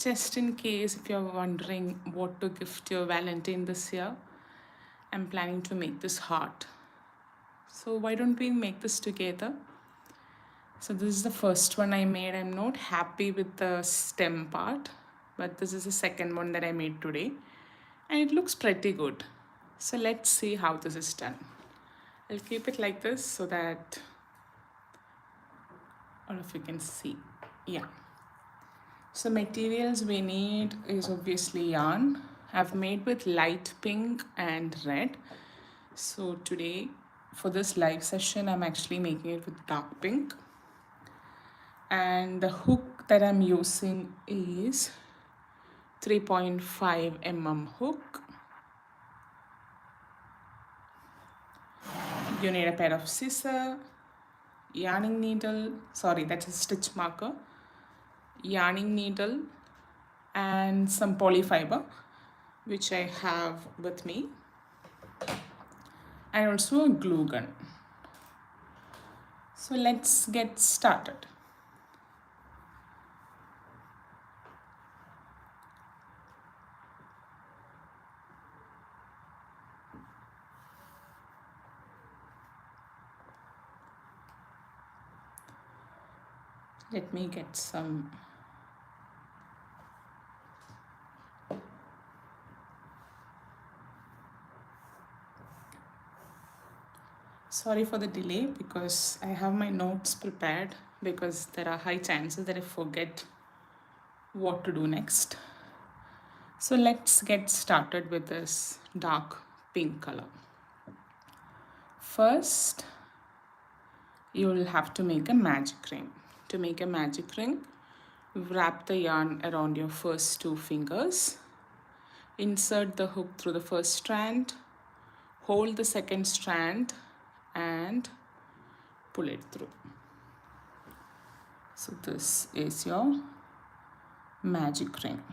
Just in case if you're wondering what to gift your Valentine this year, I'm planning to make this heart. So why don't we make this together? So this is the first one I made. I'm not happy with the stem part, but this is the second one that I made today. And it looks pretty good. So let's see how this is done. I'll keep it like this so that all of you can see. Yeah. So materials we need is obviously yarn. I've made with light pink and red. So today for this live session, I'm actually making it with dark pink. And the hook that I'm using is 3.5 mm hook. You need a pair of scissors, yarning needle, sorry, that's a stitch marker, yarning needle, and some polyfiber, which I have with me, and also a glue gun. So let's get started. Let me get some sorry for the delay because I have my notes prepared because there are high chances that I forget what to do next. So let's get started with this dark pink color. First, you will have to make a magic ring. To make a magic ring, wrap the yarn around your first two fingers. Insert the hook through the first strand, hold the second strand and pull it through. So this is your magic ring.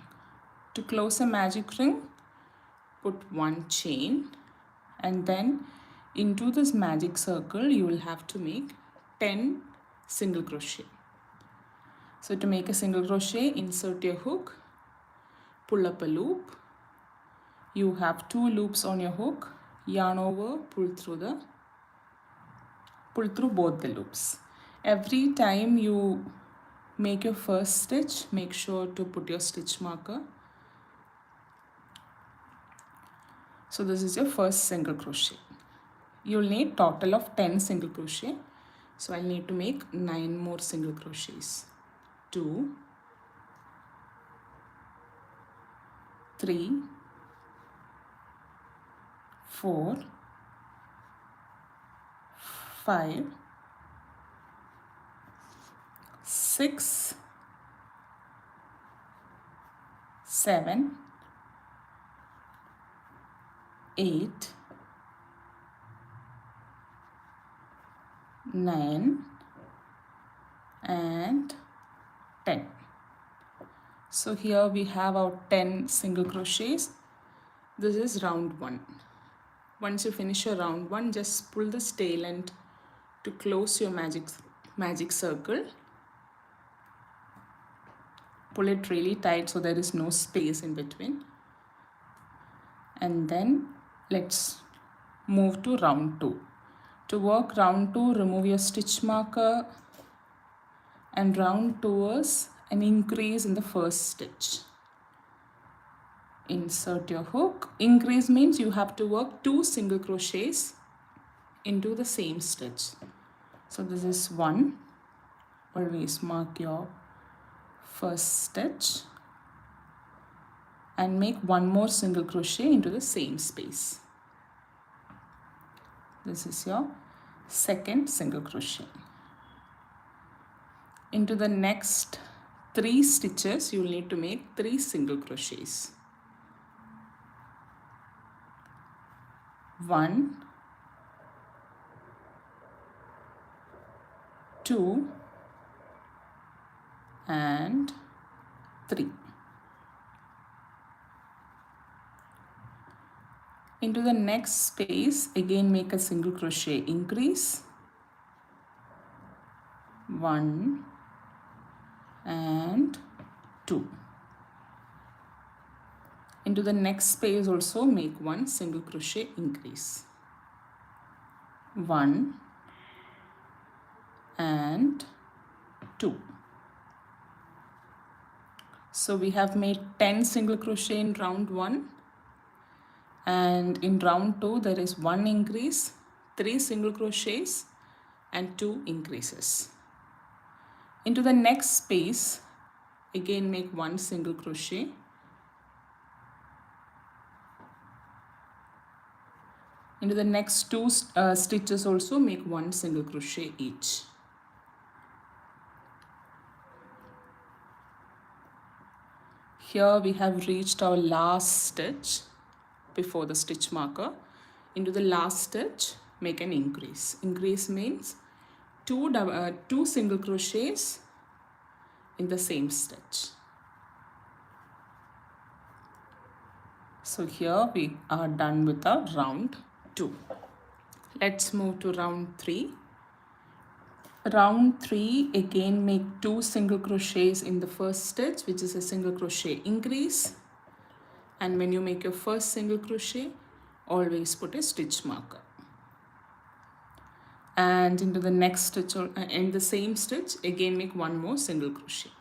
To close a magic ring, put one chain and then into this magic circle you will have to make 10 single crochet. So to make a single crochet, insert your hook, pull up a loop. You have 2 loops on your hook, yarn over, pull through both the loops. Every time you make your first stitch, make sure to put your stitch marker. So this is your first single crochet. You'll need total of 10 single crochet. So I'll need to make 9 more single crochets. 2, 3, 4, 5, 6, 7, 8, 9 and 10. So here we have our 10 single crochets. This is round 1. Once you finish your round 1, just pull the tail end to close your magic circle. Pull it really tight so there is no space in between. And then let's move to round 2. To work round 2, remove your stitch marker and round towards an increase in the first stitch. Insert your hook. Increase means you have to work 2 single crochets into the same stitch. So this is 1. Always mark your first stitch and make 1 more single crochet into the same space. This is your second single crochet. Into the next 3 stitches, you will need to make 3 single crochets. 1, 2 and 3. Into the next space, again make a single crochet increase. 1 and 2. Into the next space also make 1 single crochet increase. 1 and 2. So we have made 10 single crochet in round 1, and in round 2 there is 1 increase, 3 single crochets and 2 increases. Into the next space again make 1 single crochet. Into the next 2 stitches also make 1 single crochet each. Here we have reached our last stitch before the stitch marker. Into the last stitch make an increase. Increase means 2 single crochets in the same stitch. So here we are done with our round 2. Let's move to round 3. Round 3 again make 2 single crochets in the first stitch, which is a single crochet increase, and when you make your first single crochet always put a stitch marker. And into the next stitch or in the same stitch again make 1 more single crochet.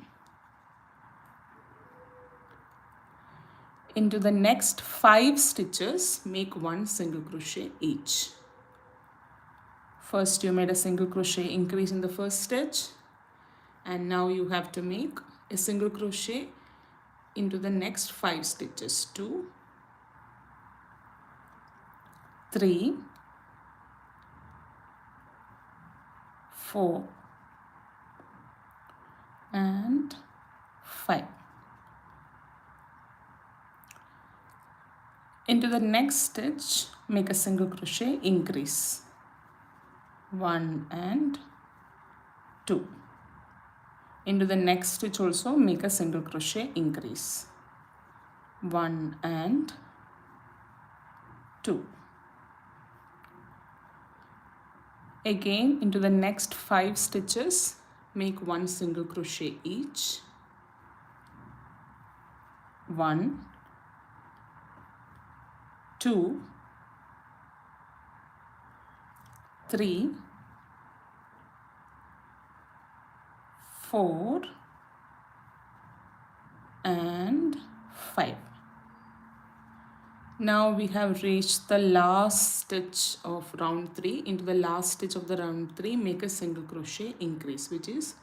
Into the next 5 stitches make 1 single crochet each. First you made a single crochet increase in the first stitch, and now you have to make a single crochet into the next 5 stitches. 2, 3, 4 and 5. Into the next stitch make a single crochet increase. 1 and 2. Into the next stitch also make a single crochet increase. 1 and 2. Again into the next 5 stitches make 1 single crochet each. 1, 2, 3, 4 and 5. Now we have reached the last stitch of round 3. Into the last stitch of the round 3 make a single crochet increase, which is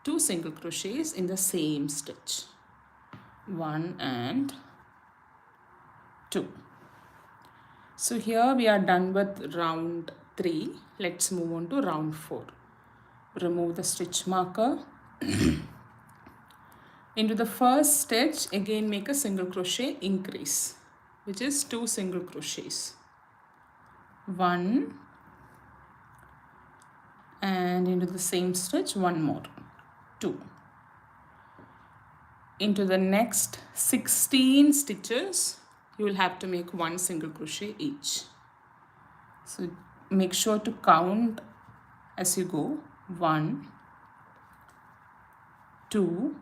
2 single crochets in the same stitch. 1 and 2. So here we are done with round 3. Let's move on to round 4. Remove the stitch marker. Into the first stitch again make a single crochet increase, which is 2 single crochets. 1 and into the same stitch 1 more. 2. Into the next 16 stitches you will have to make 1 single crochet each. So make sure to count as you go. 1, 2,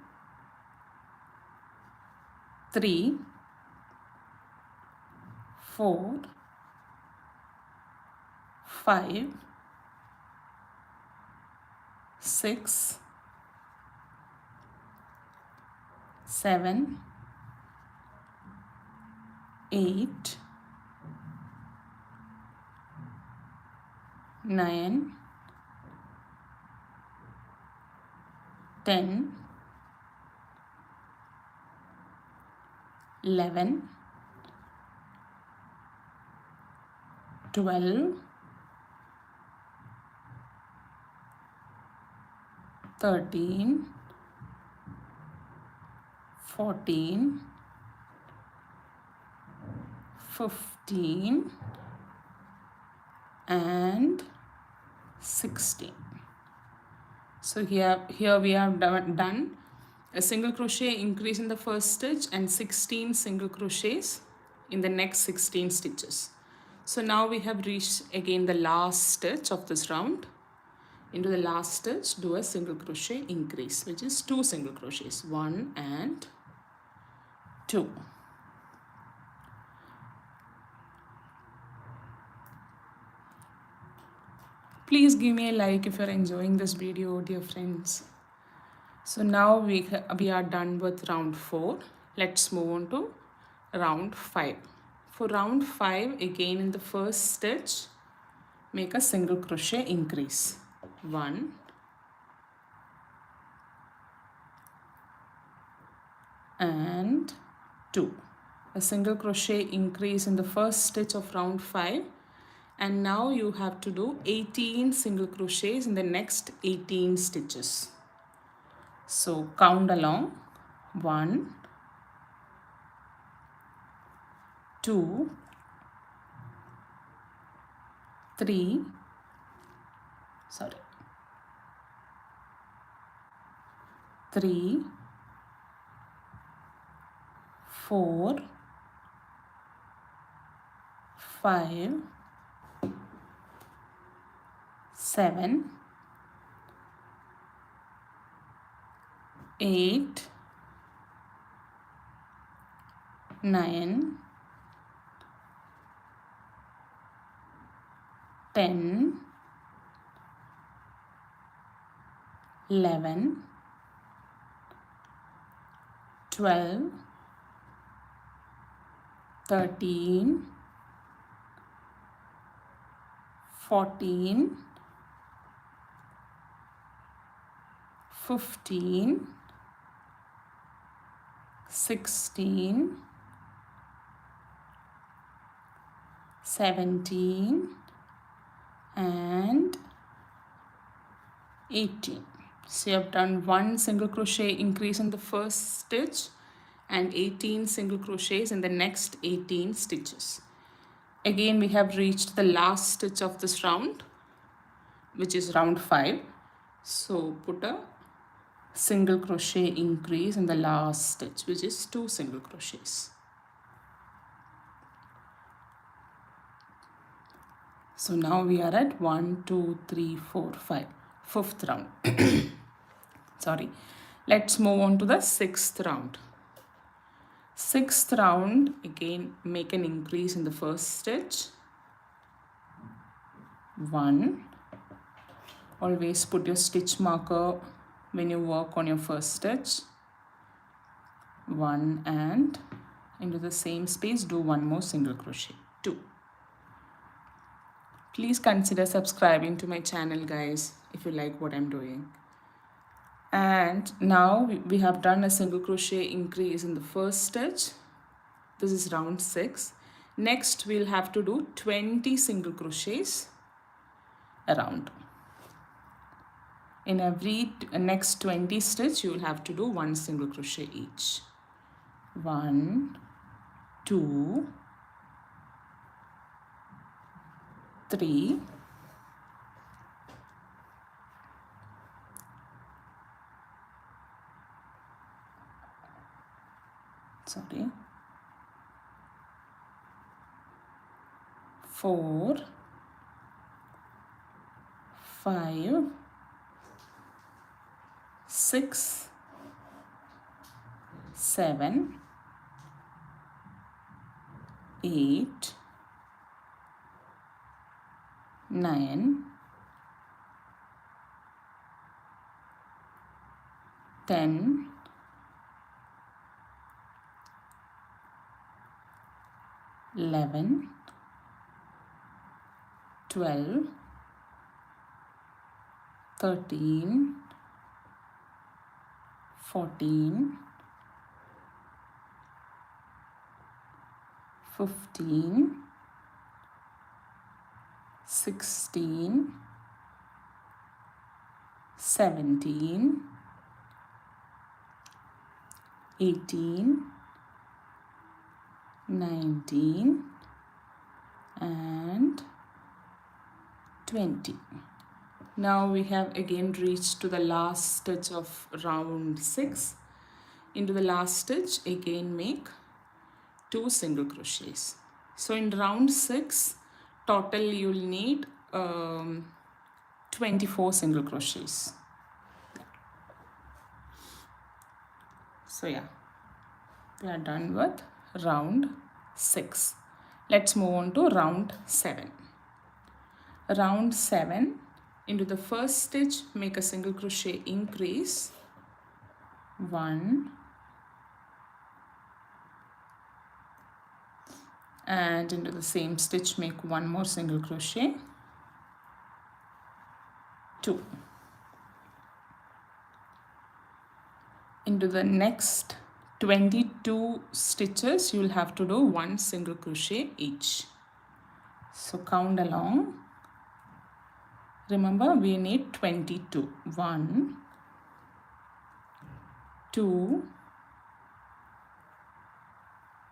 3, 4, 5, 6, 7, 8, 9, 10, 11, 12, 13, 14, 15 and 16. So here we have done a single crochet increase in the first stitch and 16 single crochets in the next 16 stitches. So now we have reached again the last stitch of this round. Into the last stitch do a single crochet increase, which is 2 single crochets. 1 and 2. Please give me a like if you're enjoying this video, dear friends. So now we are done with round 4. Let's move on to round 5. For round 5, again in the first stitch, make a single crochet increase. 1 and 2. A single crochet increase in the first stitch of round 5, and now you have to do 18 single crochets in the next 18 stitches. So count along. 1, 2, 3, 3, 4, 5, 7, 8, 9, 10, 11, 12, 13, 14, 15, 16, 17, and 18. So you have done 1 single crochet increase in the first stitch and 18 single crochets in the next 18 stitches. Again, we have reached the last stitch of this round, which is round 5. So put a single crochet increase in the last stitch, which is 2 single crochets. So now we are at 1, 2, 3, 4, 5, 5th round. Sorry. Let's move on to the 6th round. 6th round, again make an increase in the first stitch. 1. Always put your stitch marker when you work on your first stitch. 1, and into the same space do 1 more single crochet. 2. Please consider subscribing to my channel, guys, if you like what I'm doing. And now we have done a single crochet increase in the first stitch. This is round 6. Next we'll have to do 20 single crochets around. In every next 20 stitch you will have to do 1 single crochet each. 1, 2, 3, 4, 5, 6, 7, 8, 9, 10, 11, 12, 13, 14, 15, 16, 17, 18, 19, and 20. Now we have again reached to the last stitch of round 6. Into the last stitch again make 2 single crochets. So in round 6 total you will need 24 single crochets. So yeah, we are done with round 6. Let's move on to round 7. Round 7, Into the first stitch, make a single crochet increase, 1, and into the same stitch make one more single crochet, 2. Into the next 22 stitches, you will have to do one single crochet each. So count along. Remember, we need 22. 1, 2,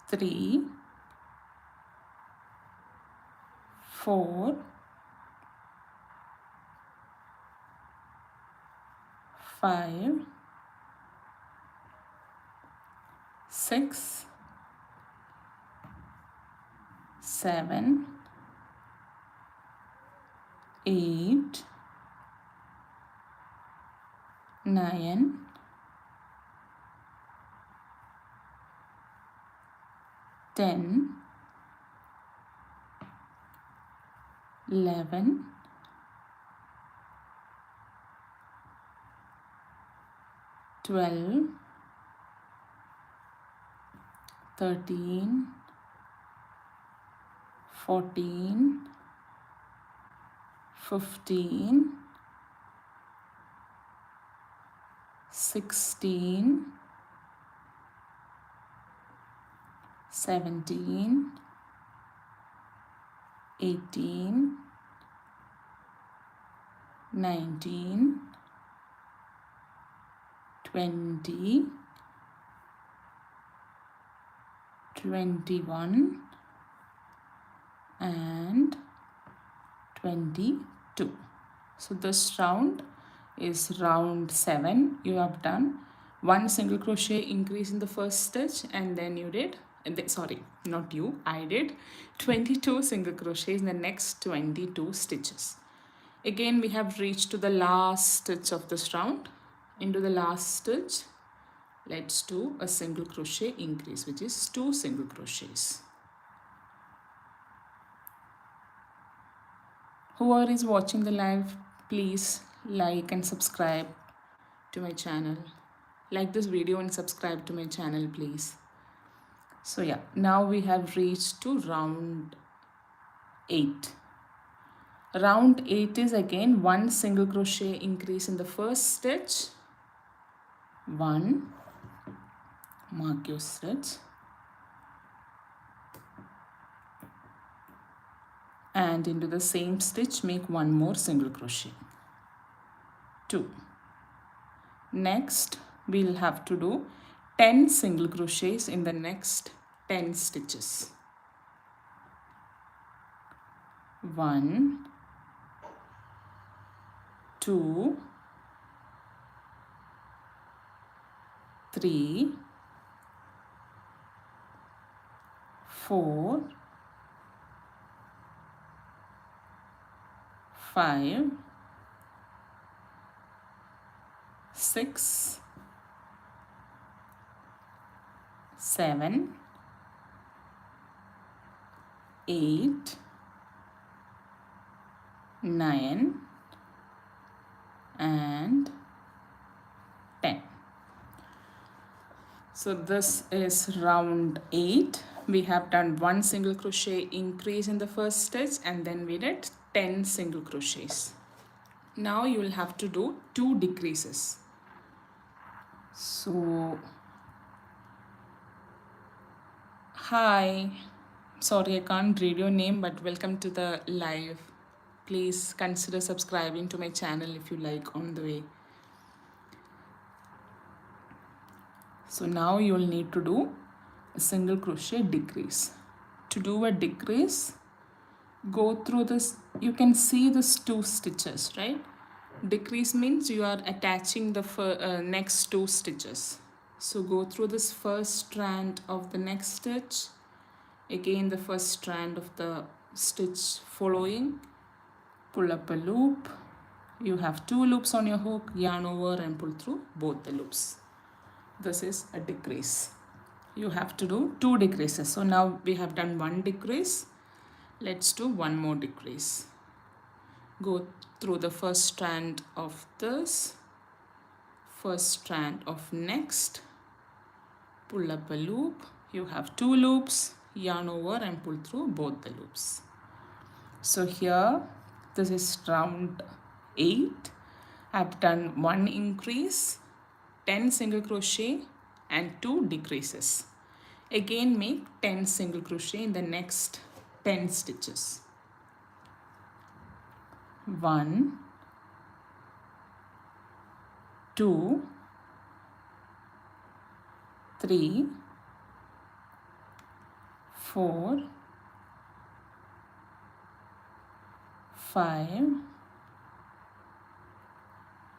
3, 4, 5, 6, 7, 8, 9, 10, 11, 12, 13, 14, 15, 16, 17, 18, 19, 20, 21, and 22. So this round is round 7. You have done one single crochet increase in the first stitch, and then you did, sorry, not you, I did 22 single crochets in the next 22 stitches. Again, we have reached to the last stitch of this round. Into the last stitch, let's do a single crochet increase, which is 2 single crochets. Whoever is watching the live, please like and subscribe to my channel. Like this video and subscribe to my channel, please. So yeah, now we have reached to round 8. Round 8 is again one single crochet increase in the first stitch. 1, mark your stitch, and into the same stitch make one more single crochet, 2. Next we'll have to do 10 single crochets in the next 10 stitches. 1, 2, 3, 4, 5, 6, 7, 8, 9, and 10. So this is round 8. We have done one single crochet increase in the first stitch, and then we did 10 single crochets. Now you will have to do 2 decreases. So hi, sorry I can't read your name, but welcome to the live. Please consider subscribing to my channel if you like on the way. So now you will need to do a single crochet decrease. To do a decrease, go through this. You can see these 2 stitches, right? Decrease means you are attaching the next 2 stitches. So go through this first strand of the next stitch, again the first strand of the stitch following, pull up a loop. You have 2 loops on your hook, yarn over and pull through both the loops. This is a decrease. You have to do 2 decreases. So now we have done 1 decrease. Let's do one more decrease. go through the first strand of this, first strand of next, pull up a loop. You have 2 loops, yarn over and pull through both the loops. So here this is round 8. I've done 1 increase, 10 single crochet and 2 decreases. Again make 10 single crochet in the next 10 stitches. 1, 2, 3, 4, 5,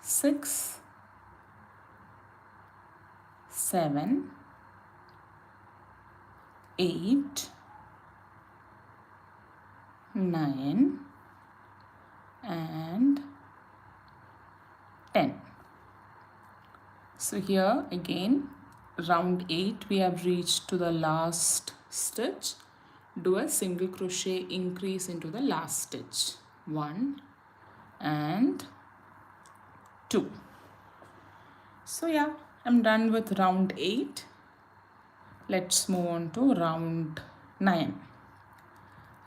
6, 7, 8, 9 and 10. So here again round 8 we have reached to the last stitch. Do a single crochet increase into the last stitch, 1 and 2. So yeah, I'm done with round 8. Let's move on to round 9.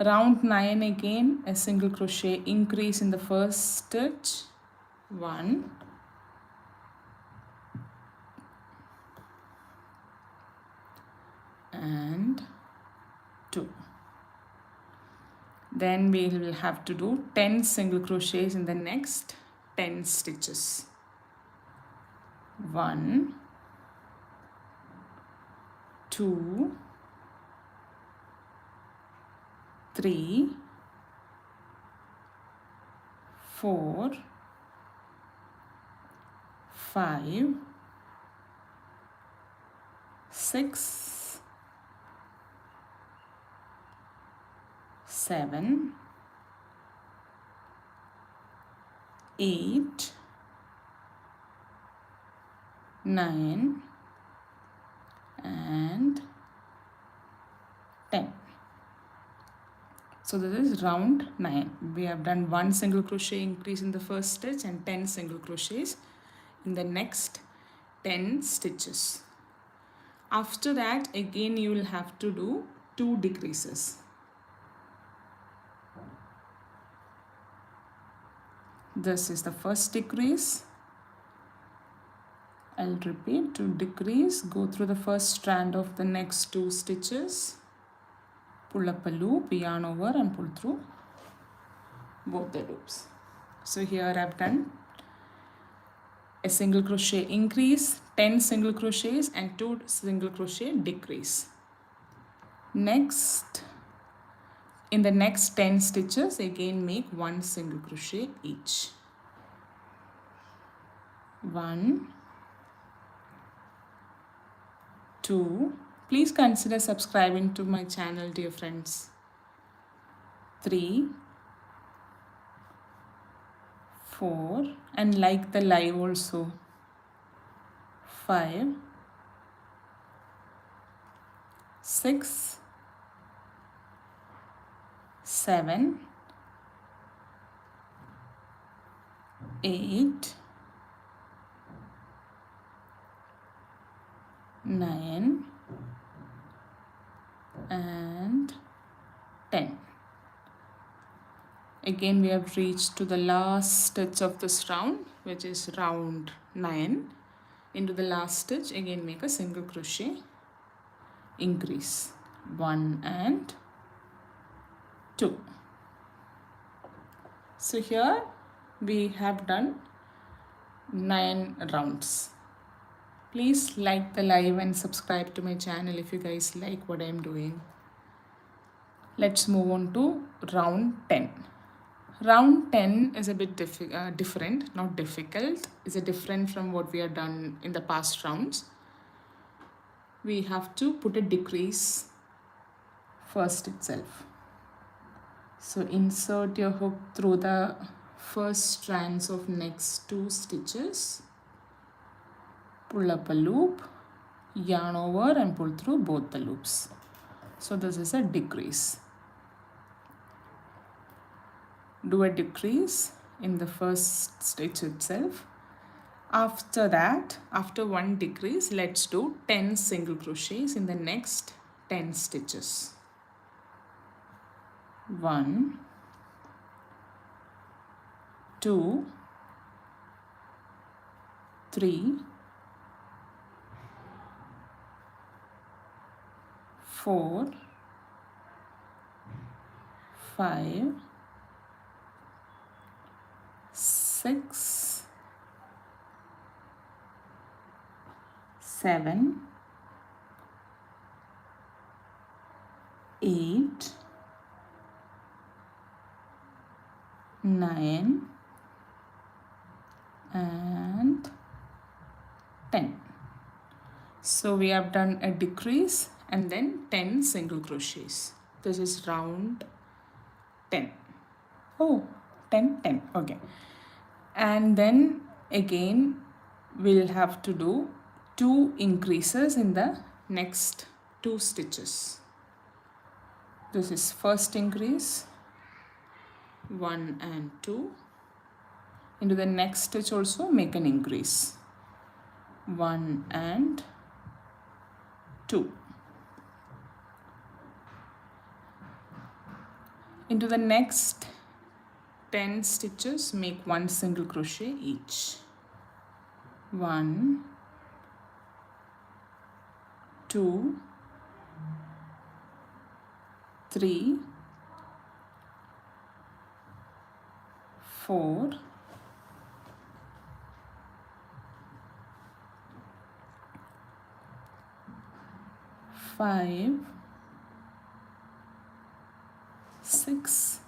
Round 9 again a single crochet increase in the first stitch, 1 and 2. Then we will have to do 10 single crochets in the next 10 stitches. 1, 2, 3, 4, 5, 6, 7, 8, 9 and 10. So this is round 9. We have done 1 single crochet increase in the first stitch and 10 single crochets in the next 10 stitches. After that again you will have to do 2 decreases. This is the first decrease. I'll repeat, to decrease, go through the first strand of the next 2 stitches, pull up a loop, yarn over and pull through both the loops. So here I've done a single crochet increase, 10 single crochets and 2 single crochet decrease. Next, in the next 10 stitches again make 1 single crochet each. 1, 2, please consider subscribing to my channel, dear friends. 3, 4 and like the live also. 5, 6, 7, 8, 9 and 10. Again we have reached to the last stitch of this round, which is round 9. Into the last stitch again make a single crochet increase, 1 and 2. So here we have done 9 rounds. Please like the live and subscribe to my channel if you guys like what I am doing. Let's move on to round 10. Round 10 is a bit different, not difficult. It's a different from what we have done in the past rounds. We have to put a decrease first itself. So insert your hook through the first strands of next 2 stitches. Pull up a loop, yarn over and pull through both the loops. So this is a decrease. do a decrease in the first stitch itself. After that, after one decrease, let's do 10 single crochets in the next 10 stitches. 1, 2, 3, 4, 5, 6, 7, 8, 9 and 10. So we have done a decrease and then 10 single crochets. This is round 10. Oh, 10, 10. Okay. And then again we'll have to do 2 increases in the next 2 stitches. This is first increase, 1 and 2. Into the next stitch also make an increase, 1 and 2. Into the next 10 stitches make 1 single crochet each. 1, 2, 3, 4, 5, 6,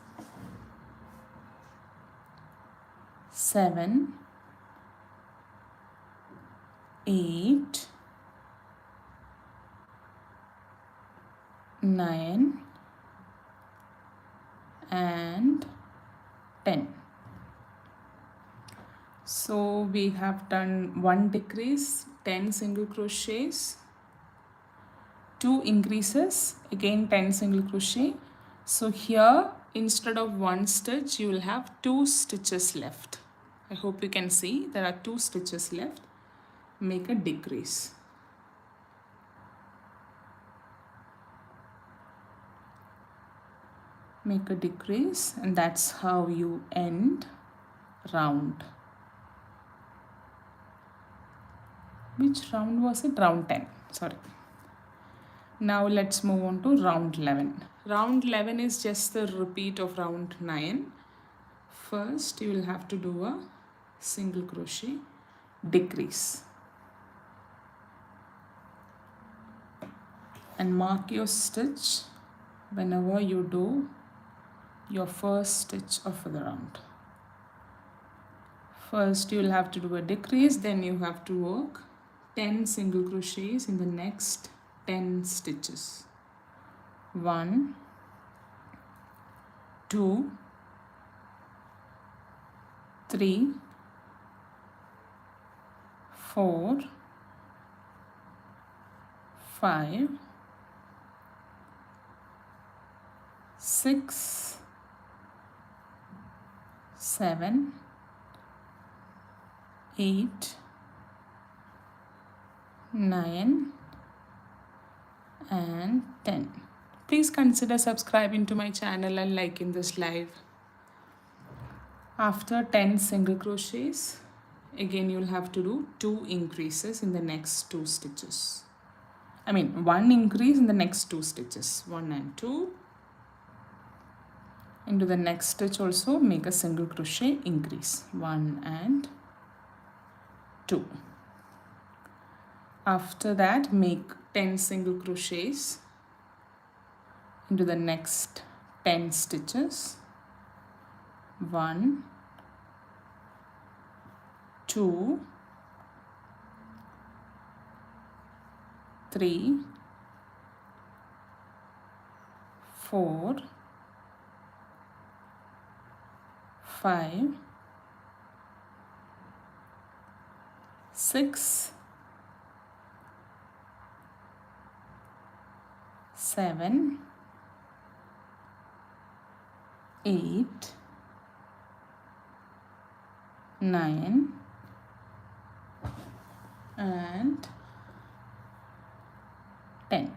7, 8, 9 and 10. So we have done 1 decrease, 10 single crochets, 2 increases, again 10 single crochet. So here instead of 1 stitch you will have 2 stitches left. I hope you can see there are 2 stitches left. Make a decrease. Make a decrease, and that's how you end round. Which round was it? Round 10. Sorry. Now let's move on to round 11. Round 11 is just the repeat of round 9. First you will have to do a single crochet, decrease, and mark your stitch whenever you do your first stitch of the round. First you will have to do a decrease, then you have to work 10 single crochets in the next 10 stitches. 1, 2, 3, 4, 5, 6, 7, 8, 9 and 10. Please consider subscribing to my channel and liking this live. After 10 single crochets, again you'll have to do 2 increases in the next 2 stitches. 1 increase in the next 2 stitches, 1 and 2. Into the next stitch also make a single crochet increase, 1 and 2. After that make 10 single crochets into the next 10 stitches, 1, 2, 3, 4, 5, 6, 7, 8, 9 and 10.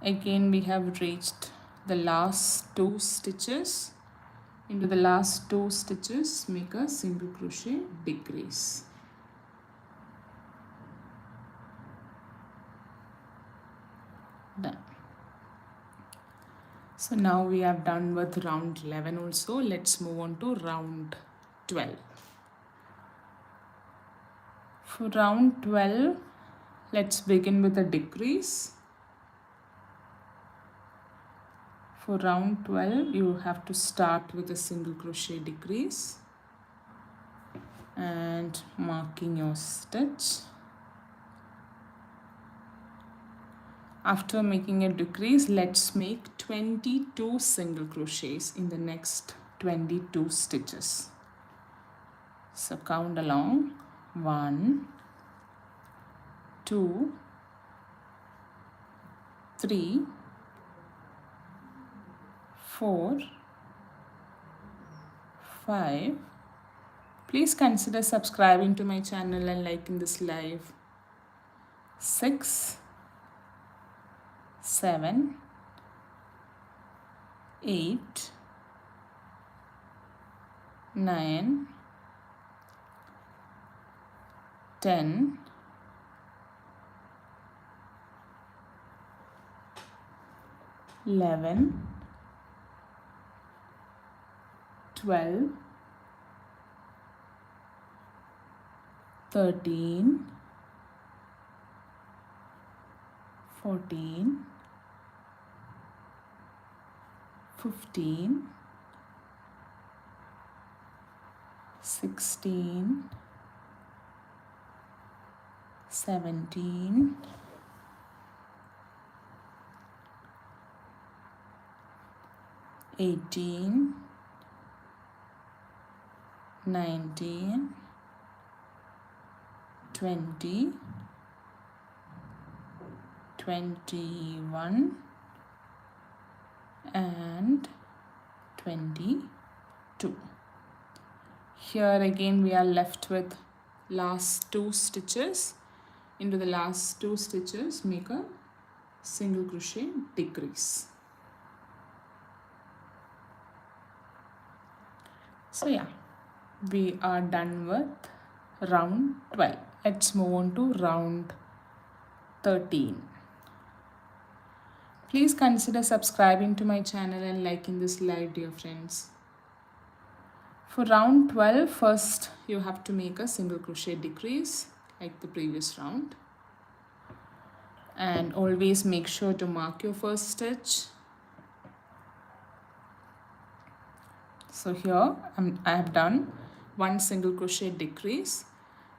Again we have reached the last 2 stitches. Into the last 2 stitches, make a single crochet decrease. Done. So now we have done with round 11 also. Let's move on to round 12. For round 12, let's begin with a decrease. For round 12, you have to start with a single crochet decrease and marking your stitch. After making a decrease, let's make 22 single crochets in the next 22 stitches. So count along. 1, 2, 3, 4, 5. Please consider subscribing to my channel and liking this live. 6, 7, 8, 9, 10, 11, 12, 13, 14, 15, 16, 17, 18, 19, 20, 21 and 22. Here again we are left with last 2 stitches. Into the last 2 stitches, make a single crochet decrease. So yeah, we are done with round 12. Let's move on to round 13. Please consider subscribing to my channel and liking this live, dear friends. For round 12, first you have to make a single crochet decrease like the previous round. And always make sure to mark your first stitch. So here I have done 1 single crochet decrease.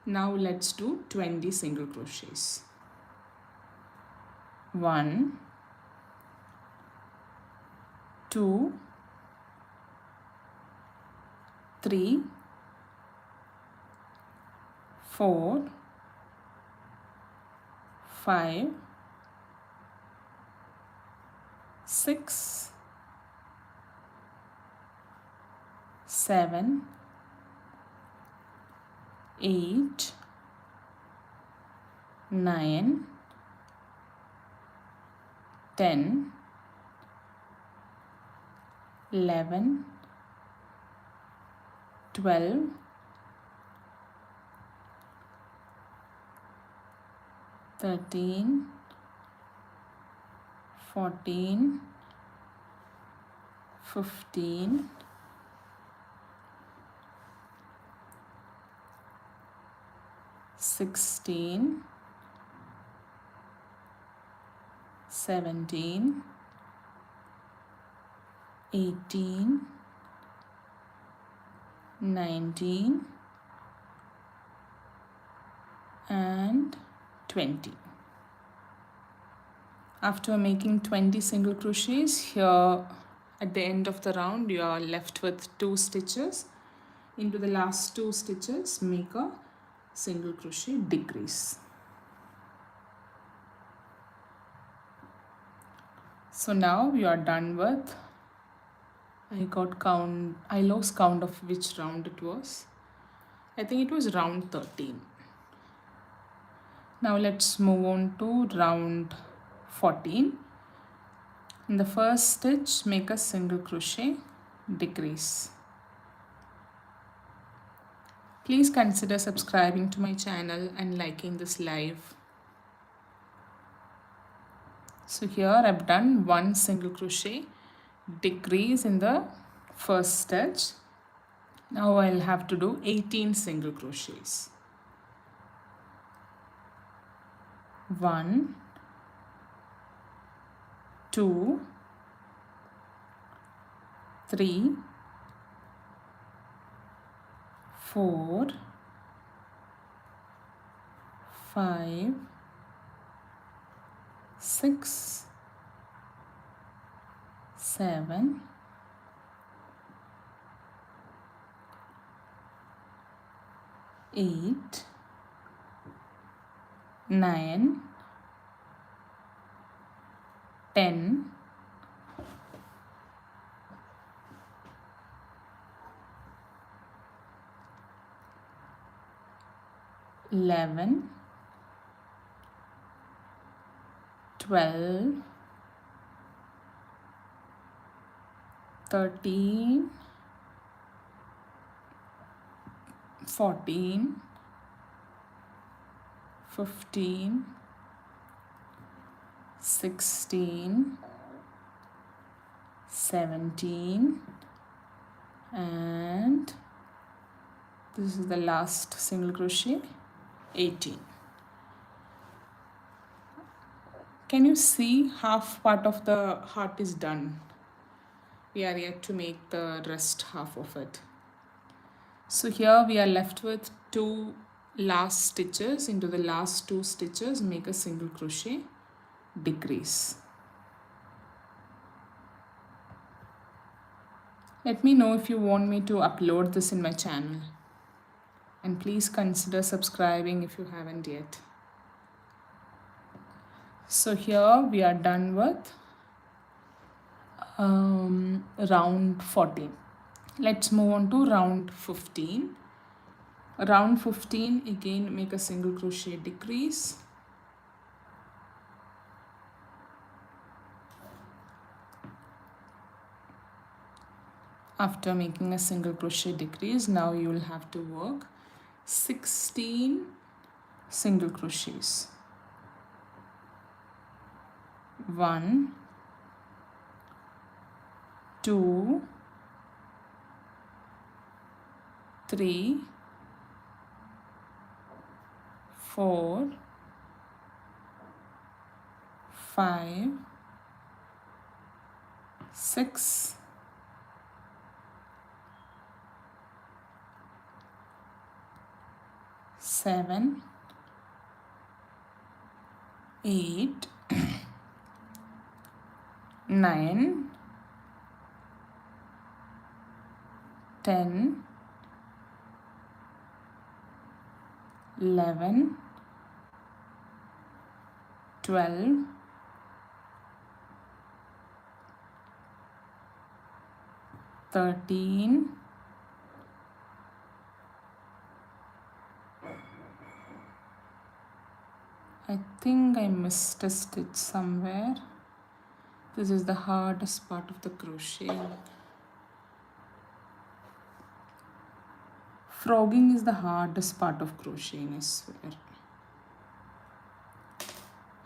Now let's do 20 single crochets. 1, 2, 3, 4, 5, 6, 7, 8, 9, 10, 11, 12, 13, 14, 15, 16, 17, 18, 19 and 20. After making 20 single crochets, here at the end of the round you are left with 2 stitches. Into the last 2 stitches, make a single crochet decrease. So now you are done with I lost count of which round it was. I think it was round 13. Now let's move on to round 14. In the first stitch, make a single crochet, decrease. Please consider subscribing to my channel and liking this live. So here I've done one single crochet, decrease in the first stitch. Now I'll have to do 18 single crochets. 1, 2, 3, 4, 5, 6, 7, 8, 9, 10, 11, 12, 13, 14, 15, 16, 17, and this is the last single crochet, 18. Can you see half part of the heart is done? We are yet to make the rest half of it. So here we are left with 2 last stitches. Into the last 2 stitches, make a single crochet, decrease. Let me know if you want me to upload this in my channel. And please consider subscribing if you haven't yet. So here we are done with round 14. Let's move on to round 15. Round 15, again make a single crochet, decrease. After making a single crochet, decrease, now you will have to work 16 single crochets. 1, 2, 3, 4, 5, 6, 7, 8, 9, 10, 11, 12, 13, 'I think I missed a stitch somewhere. This is the hardest part of the crochet. Frogging is the hardest part of crocheting, I swear.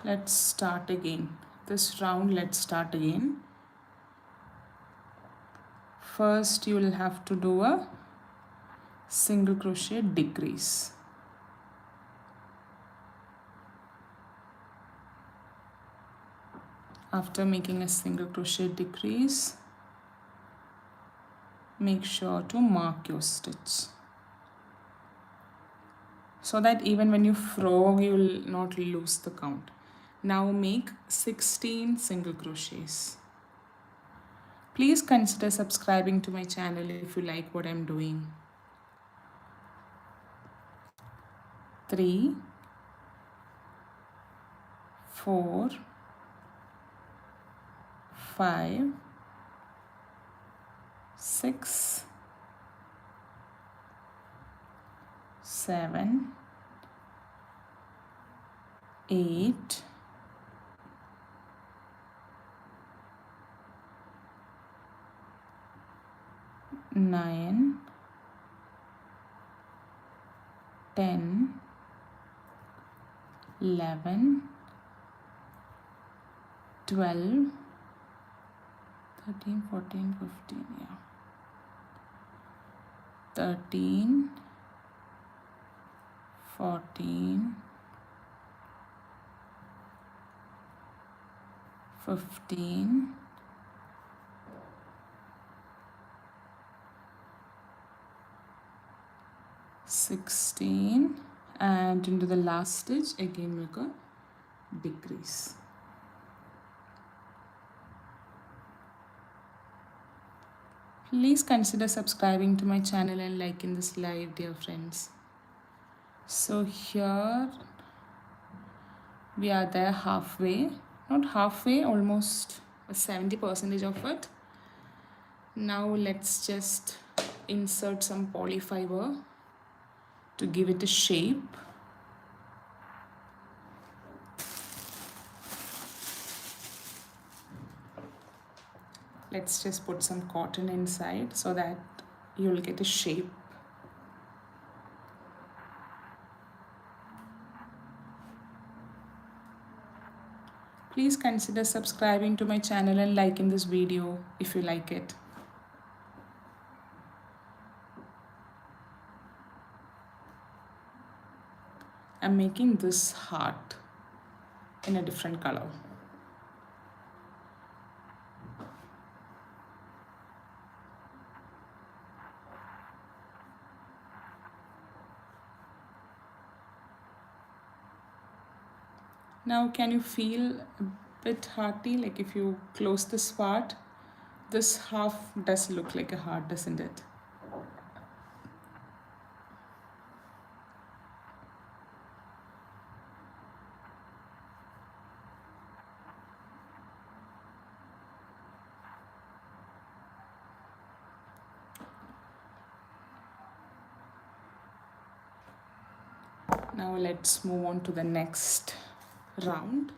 Let's start again. This round, let's start again. First, you will have to do a single crochet, decrease. After making a single crochet, decrease, make sure to mark your stitch so that even when you frog, you will not lose the count. Now make 16 single crochets. Please consider subscribing to my channel if you like what I'm doing. 3, 4, 5, 6, 7, 8, 9, 10, 11, 12, 13, 14, 15, yeah. 13, 14, 15, 16, and into the last stitch again make a decrease. Please consider subscribing to my channel and liking this live, dear friends. So here we are there halfway, not halfway, almost 70% of it. Now let's just insert some polyfiber to give it a shape. Let's just put some cotton inside so that you'll get a shape. Please consider subscribing to my channel and liking this video if you like it. I'm making this heart in a different color. Now can you feel a bit hearty, like if you close this part, this half does look like a heart, doesn't it? Now let's move on to the next round.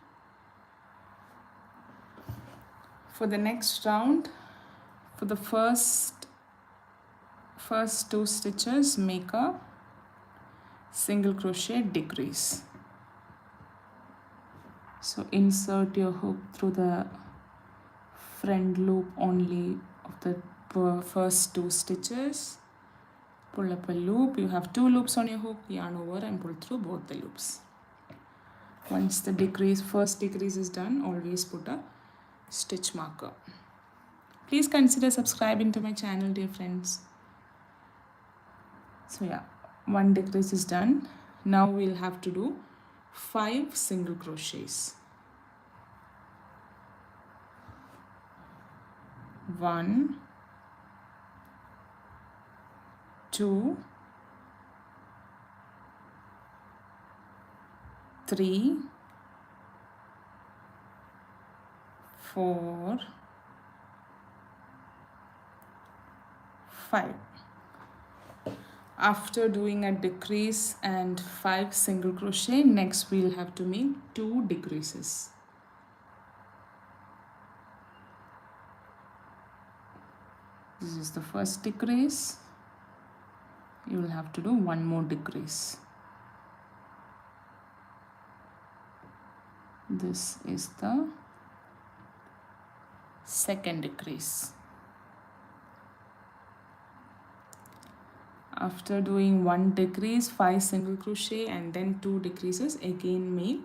For the next round, for the first 2 stitches, make a single crochet decrease. So insert your hook through the front loop only of the first 2 stitches. Pull up a loop. You have 2 loops on your hook, yarn over and pull through both the loops. Once the first decrease is done, always put a stitch marker. Please consider subscribing to my channel, dear friends. So yeah, 1 decrease is done. Now we'll have to do 5 single crochets. 1, 2, 3, 4, 5. After doing a decrease and 5 single crochet, next we'll have to make 2 decreases. This is the first decrease. You will have to do 1 more decrease. This is the second decrease. After doing 1 decrease, 5 single crochet and then 2 decreases, again make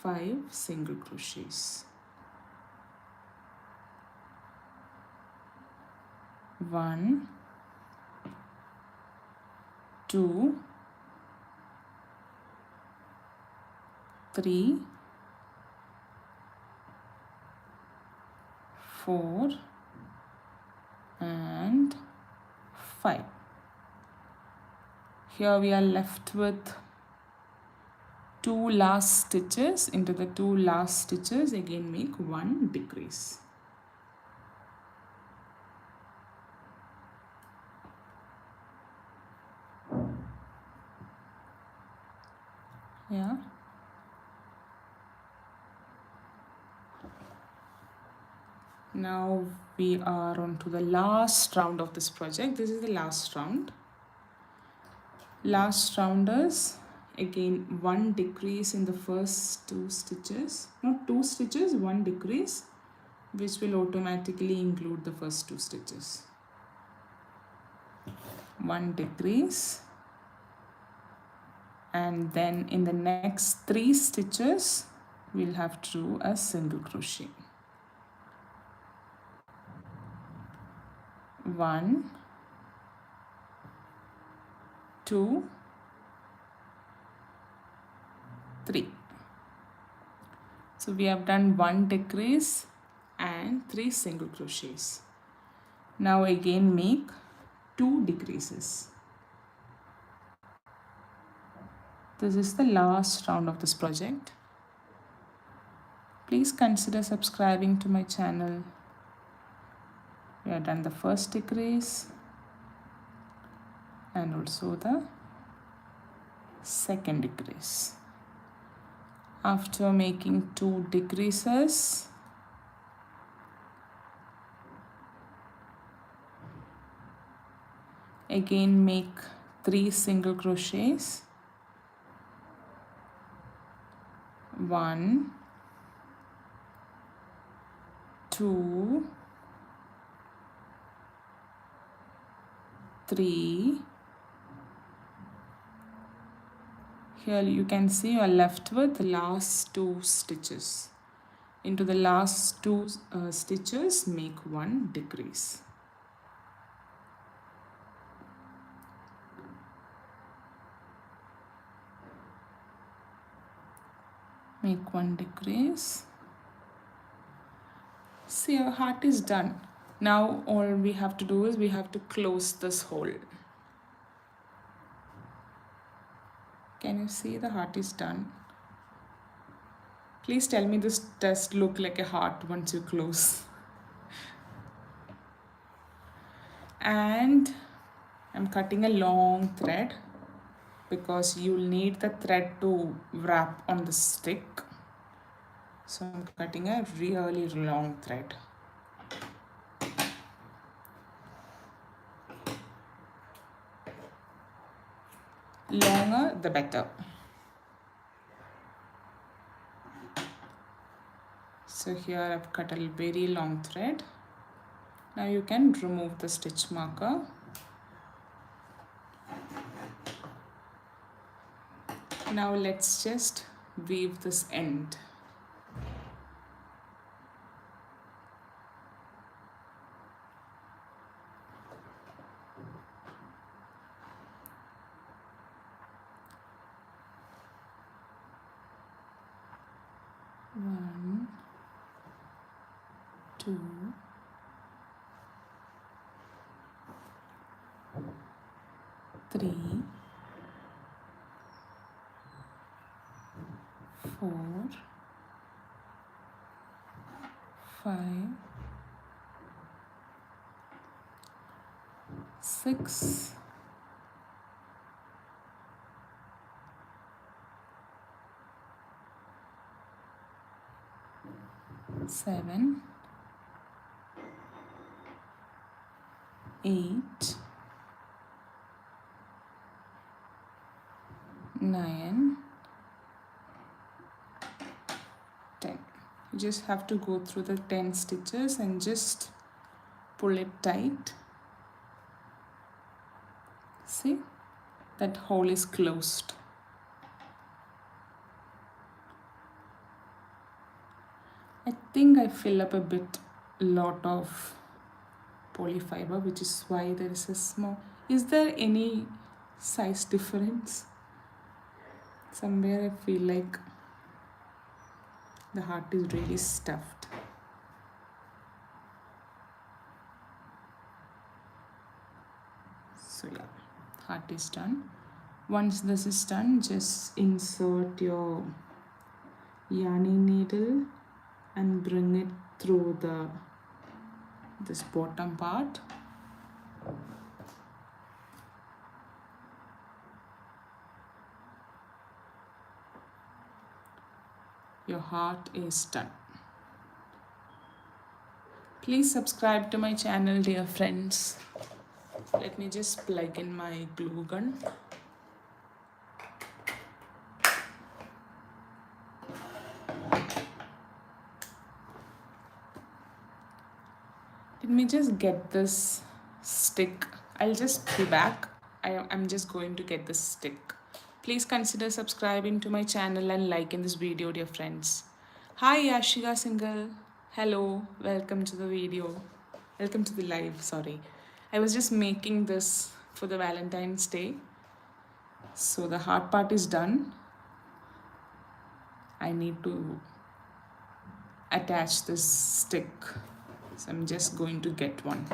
5 single crochets. 1, 2, 3, 4 and 5. Here we are left with 2 last stitches. Into the 2 last stitches again make 1 decrease. Yeah. Now we are on to the last round of this project. This is the last round. Last round is again one decrease in the first two stitches. Not two stitches, one decrease, which will automatically include the first two stitches. One decrease, and then in the next three stitches we'll have to do a single crochet. 1, 2, 3. So we have done one decrease and 3 single crochets. Now again make 2 decreases. This is the last round of this project. Please consider subscribing to my channel. We have done the first decrease and also the second decrease. After making 2 decreases, again make 3 single crochets. 1, 2, 3. Here you can see you are left with the last 2 stitches. Into the last 2 stitches make 1 decrease. Make 1 decrease. See, our heart is done. Now all we have to do is we have to close this hole. Can you see the heart is done? Please tell me this does look like a heart once you close. And I'm cutting a long thread because you'll need the thread to wrap on the stick. So I'm cutting a really long thread. Longer the better. So here I've cut a very long thread. Now you can remove the stitch marker. Now let's just weave this end. One, 2, 3, 4, 5, 6, 7, 8, 9, 10. You just have to go through the 10 stitches and just pull it tight. See, that hole is closed. I think I fill up a lot of polyfiber, which is why there is a small. Is there any size difference? Somewhere I feel like the heart is really stuffed. So yeah, heart is done. Once this is done, just insert your yarning needle and bring it through this bottom part. your heart is done. Please subscribe to my channel, dear friends. Let me just plug in my glue gun. Let me just get this stick. I'll just be back. I'm just going to get this stick. Please consider subscribing to my channel and liking this video, dear friends. Hi Yashika Single. Hello, welcome to the video. Welcome to the live, sorry. I was just making this for the Valentine's Day. So the hard part is done. I need to attach this stick. So I'm just going to get one.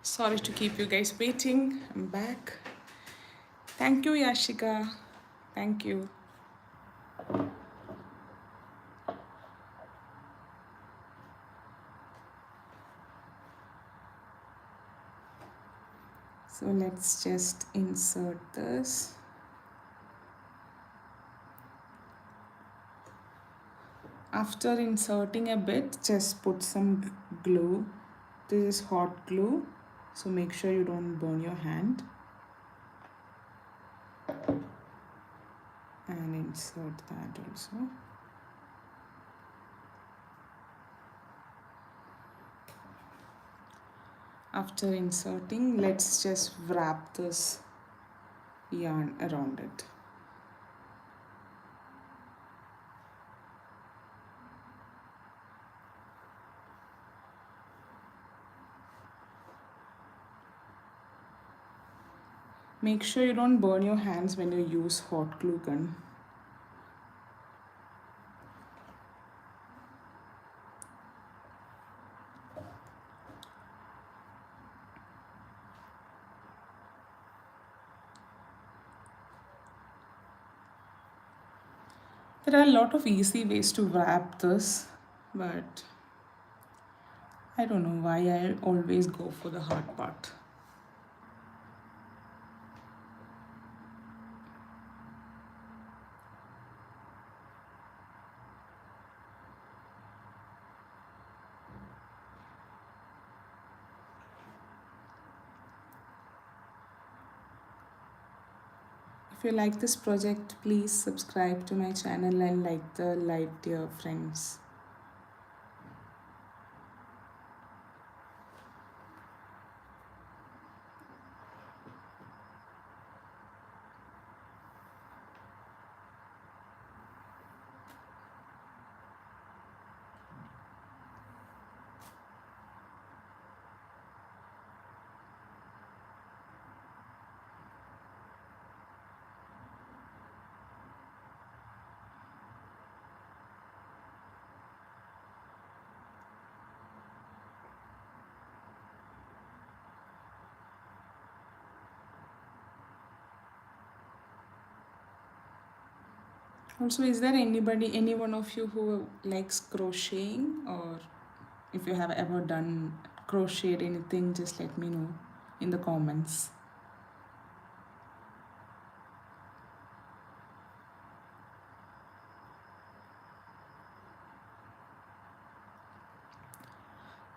Sorry to keep you guys waiting. I'm back. Thank you, Yashika. Thank you. So let's just insert this. After inserting a bit, just put some glue. This is hot glue, so make sure you don't burn your hand. And insert that also. After inserting, let's just wrap this yarn around it. Make sure you don't burn your hands when you use hot glue gun. There are a lot of easy ways to wrap this, but I don't know why I always go for the hard part. If you like this project, please subscribe to my channel and like the live, dear friends. Also, is there any one of you who likes crocheting, or if you have ever done crocheted anything, just let me know in the comments.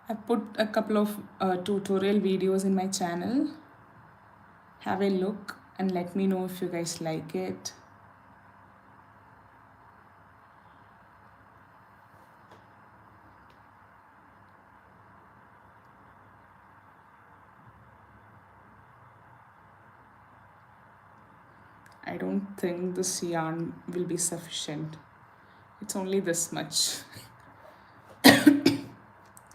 I put a couple of tutorial videos in my channel. Have a look and let me know if you guys like it. I don't think this yarn will be sufficient. It's only this much.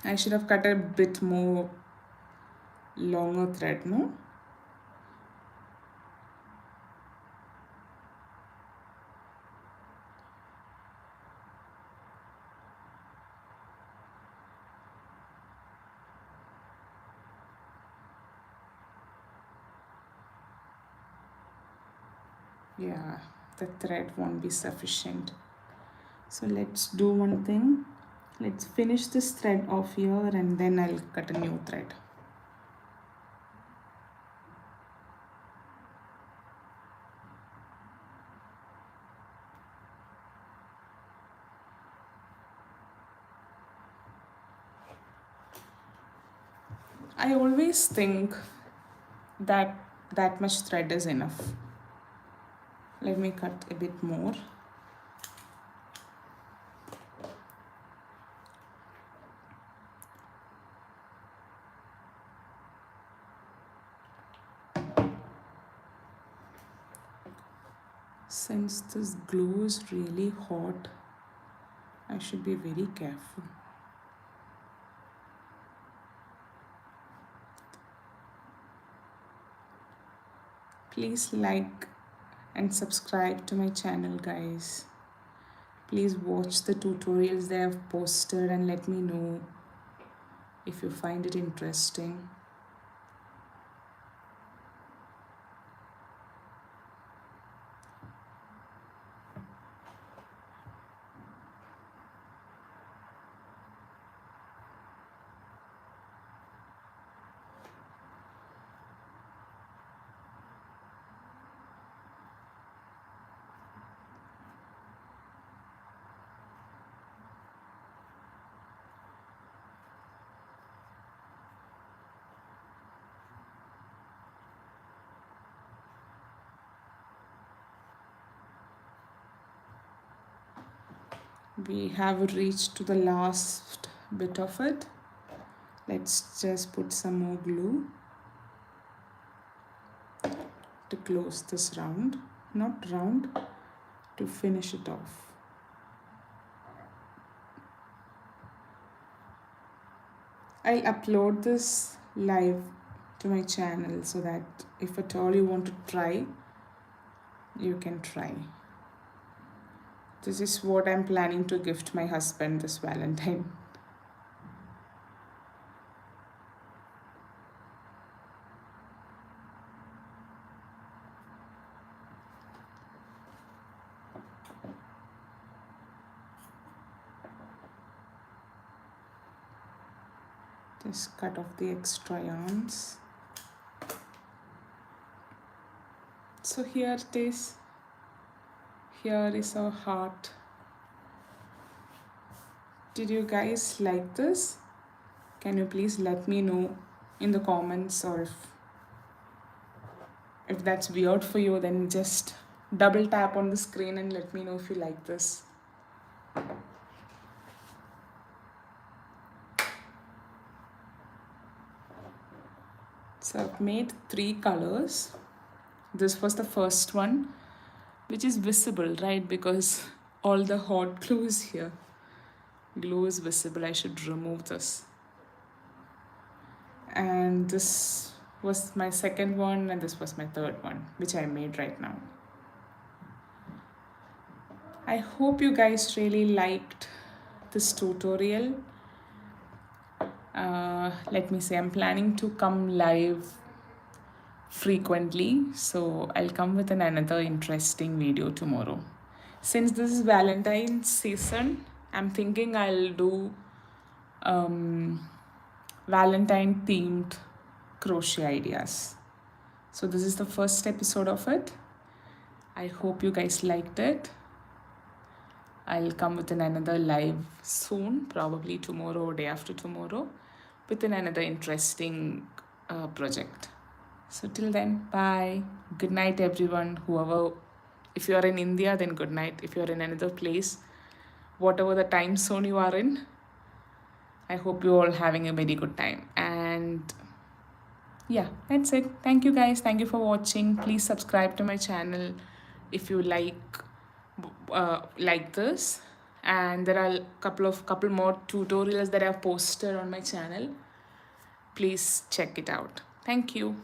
I should have cut a bit more longer thread, no? Yeah, the thread won't be sufficient. So let's do one thing. Let's finish this thread off here and then I'll cut a new thread. I always think that that much thread is enough. Let me cut a bit more. Since this glue is really hot, I should be very careful. Please like and subscribe to my channel, guys. Please watch the tutorials they have posted and let me know if you find it interesting. We have reached to the last bit of it. Let's just put some more glue to close this round, not round, to finish it off. I'll upload this live to my channel so that if at all you want to try, you can try. This is what I'm planning to gift my husband this Valentine. Just cut off the extra yarns. So here it is. Here is our heart. Did you guys like this? Can you please let me know in the comments, or if that's weird for you, then just double tap on the screen and let me know if you like this. So I've made 3 colors. This was the first one, which is visible, right? Because all the hot glue is here. Glue is visible. I should remove this. And this was my second one, and this was my third one, which I made right now. I hope you guys really liked this tutorial. Let me say, I'm planning to come live frequently, so I'll come with another interesting video tomorrow. Since this is Valentine's season, I'm thinking I'll do Valentine themed crochet ideas. So this is the first episode of it. I hope you guys liked it. I'll come with another live soon, probably tomorrow or day after tomorrow, with another interesting project. So till then, bye. Good night, everyone. Whoever, if you are in India, then good night. If you are in another place, whatever the time zone you are in, I hope you're all having a very good time. And yeah, that's it. Thank you guys. Thank you for watching. Please subscribe to my channel. if you like this. And there are couple more tutorials that I've posted on my channel. Please check it out. Thank you.